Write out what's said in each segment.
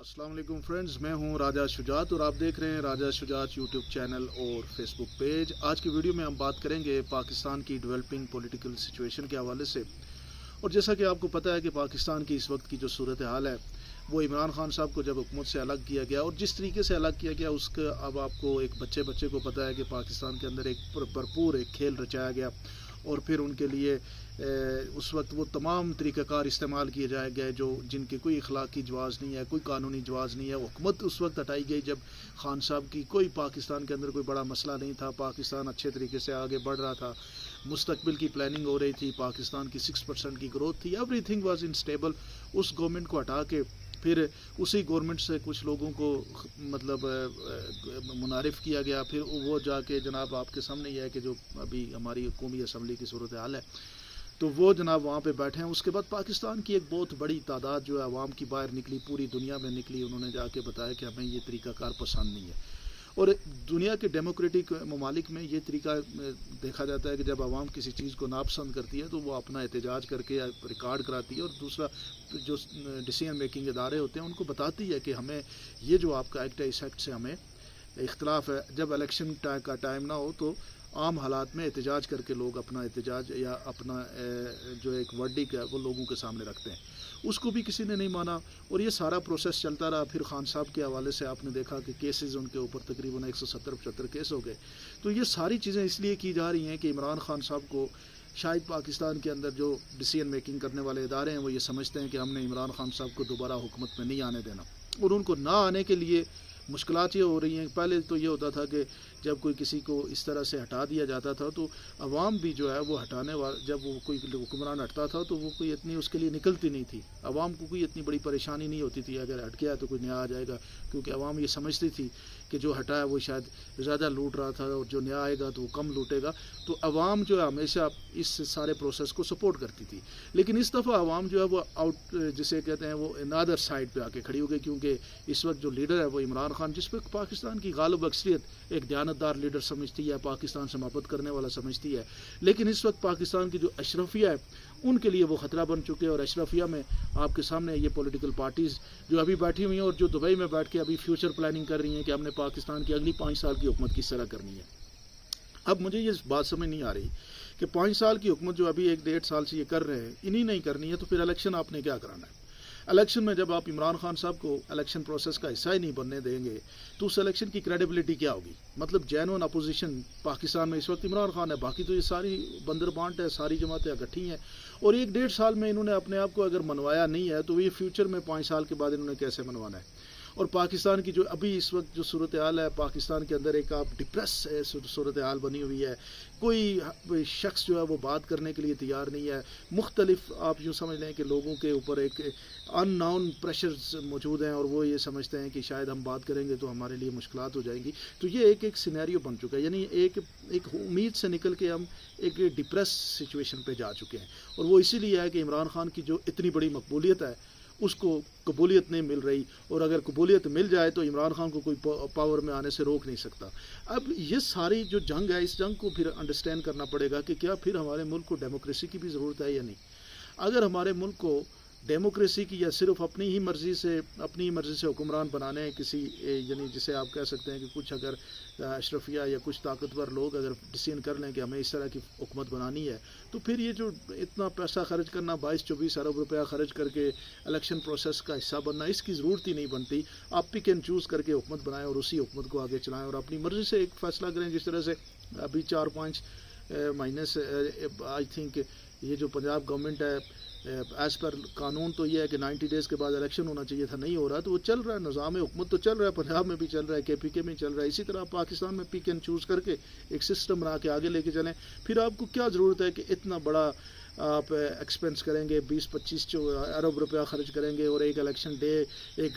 अस्सलाम वालेकुम फ्रेंड्स, मैं हूं राजा शुजात और आप देख रहे हैं राजा शुजात यूट्यूब चैनल और फेसबुक पेज। आज की वीडियो में हम बात करेंगे पाकिस्तान की डेवलपिंग पॉलिटिकल सिचुएशन के हवाले से। और जैसा कि आपको पता है कि पाकिस्तान की इस वक्त की जो सूरत हाल है वो इमरान खान साहब को जब हुकूमत से अलग किया गया और जिस तरीके से अलग किया गया उसका अब आपको एक बच्चे को पता है कि पाकिस्तान के अंदर एक भरपूर एक खेल रचाया गया और फिर उनके लिए उस वक्त वो तमाम तरीक़ाकार इस्तेमाल किए जाए गए जो जिनके कोई अखलाकी जवाज़ नहीं है, कोई कानूनी जवाज़ नहीं है। हुकूमत उस वक्त हटाई गई जब खान साहब की कोई पाकिस्तान के अंदर कोई बड़ा मसला नहीं था, पाकिस्तान अच्छे तरीके से आगे बढ़ रहा था, मुस्तकबिल की प्लानिंग हो रही थी, पाकिस्तान की 6% की ग्रोथ थी, एवरीथिंग वाज इन स्टेबल। उस गवर्नमेंट को हटा के फिर उसी गवर्नमेंट से कुछ लोगों को मतलब मुनारिफ किया गया। फिर वो जाके जनाब आपके सामने ये है कि जो अभी हमारी कौमी असम्बली की सूरत हाल है तो वो जनाब वहाँ पे बैठे हैं। उसके बाद पाकिस्तान की एक बहुत बड़ी तादाद जो है अवाम की बाहर निकली, पूरी दुनिया में निकली, उन्होंने जाके बताया कि हमें ये तरीक़ाकार पसंद नहीं है। और दुनिया के डेमोक्रेटिक ममालिक में ये तरीका देखा जाता है कि जब आवाम किसी चीज़ को नापसंद करती है तो वो अपना एहतजाज करके रिकॉर्ड कराती है और दूसरा जो डिसीजन मेकिंग इदारे होते हैं उनको बताती है कि हमें ये जो आपका एक्ट है इस एक्ट से हमें इख्तलाफ है। जब इलेक्शन का टाइम ना हो तो आम हालात में एहतजाज करके लोग अपना एहतजाज या अपना जो एक वर्डिक है वो लोगों के सामने रखते हैं। उसको भी किसी ने नहीं माना और ये सारा प्रोसेस चलता रहा। फिर खान साहब के हवाले से आपने देखा कि केसेस उनके ऊपर तकरीबन 170-75 केस हो गए। तो ये सारी चीज़ें इसलिए की जा रही हैं कि इमरान खान साहब को शायद पाकिस्तान के अंदर जो डिसीजन मेकिंग करने वाले इदारे हैं वो ये समझते हैं कि हमने इमरान खान साहब को दोबारा हुकूमत में नहीं आने देना। और उनको ना आने के लिए मुश्किलात ये हो रही हैं। पहले तो ये होता था कि जब कोई किसी को इस तरह से हटा दिया जाता था तो अवाम भी जो है वो हटाने वाला, जब वो कोई हुक्मरान हटता था तो वो कोई इतनी उसके लिए निकलती नहीं थी, अवाम को कोई इतनी बड़ी परेशानी नहीं होती थी अगर हट गया तो कोई नया आ जाएगा, क्योंकि अवाम ये समझती थी कि जो हटा है वो शायद ज़्यादा लूट रहा था और जो नया आएगा तो वो कम लूटेगा। तो अवाम जो है हमेशा इस सारे प्रोसेस को सपोर्ट करती थी। लेकिन इस दफ़ा अवाम जो है वो आउट जिसे कहते हैं वो अनदर साइड पे आके खड़ी हो गई, क्योंकि इस वक्त जो लीडर है वो इमरान खान, जिस पर पाकिस्तान की गालिब अक्सरियत एक दयानतदार लीडर समझती है, पाकिस्तान से मोहब्बत करने वाला समझती है। लेकिन इस वक्त पाकिस्तान की जो अशरफिया है उनके लिए वो ख़तरा बन चुके हैं। और अशरफिया में आपके सामने ये पॉलिटिकल पार्टीज़ जो अभी बैठी हुई हैं और जो दुबई में बैठ के अभी फ्यूचर प्लानिंग कर रही हैं कि हमने पाकिस्तान की अगली 5 साल की हुकूमत किस तरह करनी है। अब मुझे ये बात समझ नहीं आ रही कि 5 साल की हुकूमत जो अभी 1-1.5 साल से ये कर रहे हैं, इन्हीं नहीं करनी है तो फिर इलेक्शन आपने क्या कराना है। इलेक्शन में जब आप इमरान खान साहब को इलेक्शन प्रोसेस का हिस्सा ही नहीं बनने देंगे तो उस इलेक्शन की क्रेडिबिलिटी क्या होगी। मतलब जेन्युइन अपोजिशन पाकिस्तान में इस वक्त इमरान खान है, बाकी तो ये सारी बंदर बांट है, सारी जमातें इकट्ठी हैं। और 1-1.5 साल में इन्होंने अपने आप को अगर मनवाया नहीं है तो ये फ्यूचर में 5 साल के बाद इन्होंने कैसे मनवाना है। और पाकिस्तान की जो अभी इस वक्त जो सूरत हाल है, पाकिस्तान के अंदर एक आप डिप्रेस सूरत हाल बनी हुई है, कोई शख्स जो है वो बात करने के लिए तैयार नहीं है। मुख्तलिफ आप यूँ समझ लें कि लोगों के ऊपर एक अननोन प्रेशर्स मौजूद हैं और वो ये समझते हैं कि शायद हम बात करेंगे तो हमारे लिए मुश्किलात हो जाएंगी। तो ये एक सिनेरियो बन चुका है, यानी एक उम्मीद से निकल के हम एक डिप्रेस सिचुएशन पे जा चुके हैं। और वो इसीलिए है कि इमरान खान की जो इतनी बड़ी मकबूलियत है उसको कबूलियत नहीं मिल रही, और अगर कबूलियत मिल जाए तो इमरान खान को कोई पावर में आने से रोक नहीं सकता। अब ये सारी जो जंग है, इस जंग को फिर अंडरस्टैंड करना पड़ेगा कि क्या फिर हमारे मुल्क को डेमोक्रेसी की भी ज़रूरत है या नहीं। अगर हमारे मुल्क को डेमोक्रेसी की या सिर्फ अपनी मर्ज़ी से हुक्मरान बनाने किसी यानी जिसे आप कह सकते हैं कि कुछ अगर अशरफिया या कुछ ताकतवर लोग अगर डिसीजन कर लें कि हमें इस तरह की हुकूमत बनानी है तो फिर ये जो इतना पैसा खर्च करना, 22-24 अरब रुपया खर्च करके इलेक्शन प्रोसेस का हिस्सा बनना, इसकी ज़रूरत ही नहीं बनती। आप पिक एंड चूज़ करके हुकूमत बनाएं और उसी हुकूमत को आगे चलाएं और अपनी मर्ज़ी से एक फ़ैसला करें। जिस तरह से अभी 4-5 महीने से आई थिंक ये जो पंजाब गवर्नमेंट है, एज़ पर कानून तो ये है कि 90 डेज़ के बाद इलेक्शन होना चाहिए था, नहीं हो रहा, तो वो चल रहा है, निज़ाम हुकूमत तो चल रहा है, पंजाब में भी चल रहा है, KPK में चल रहा है। इसी तरह पाकिस्तान में पिक एंड चूज़ करके एक सिस्टम बना के आगे लेके चलें। फिर आपको क्या ज़रूरत है कि इतना बड़ा आप एक्सपेंस करेंगे, 20-25 अरब रुपया खर्च करेंगे और एक इलेक्शन डे एक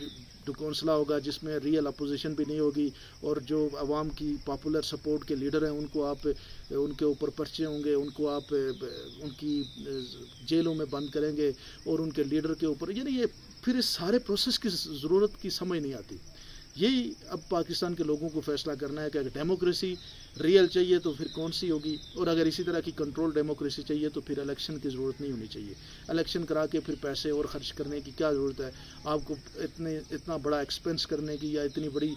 कौंसला होगा जिसमें रियल अपोजिशन भी नहीं होगी और जो अवाम की पॉपुलर सपोर्ट के लीडर हैं उनको आप उनके ऊपर पर्चे होंगे, उनको आप उनकी जेलों में बंद करेंगे और उनके लीडर के ऊपर, यानी ये फिर इस सारे प्रोसेस की ज़रूरत की समझ नहीं आती। یہی اب پاکستان کے لوگوں کو فیصلہ کرنا ہے کہ اگر ڈیموکریسی ریئل چاہیے تو پھر کون سی ہوگی، اور اگر اسی طرح کی کنٹرول ڈیموکریسی چاہیے تو پھر الیکشن کی ضرورت نہیں ہونی چاہیے۔ الیکشن کرا کے پھر پیسے اور خرچ کرنے کی کیا ضرورت ہے؟ آپ کو اتنا بڑا ایکسپینس کرنے کی یا اتنی بڑی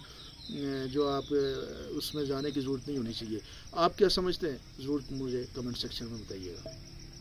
جو آپ اس میں جانے کی ضرورت نہیں ہونی چاہیے۔ آپ کیا سمجھتے ہیں؟ ضرورت مجھے کمنٹ سیکشن میں بتائیے گا۔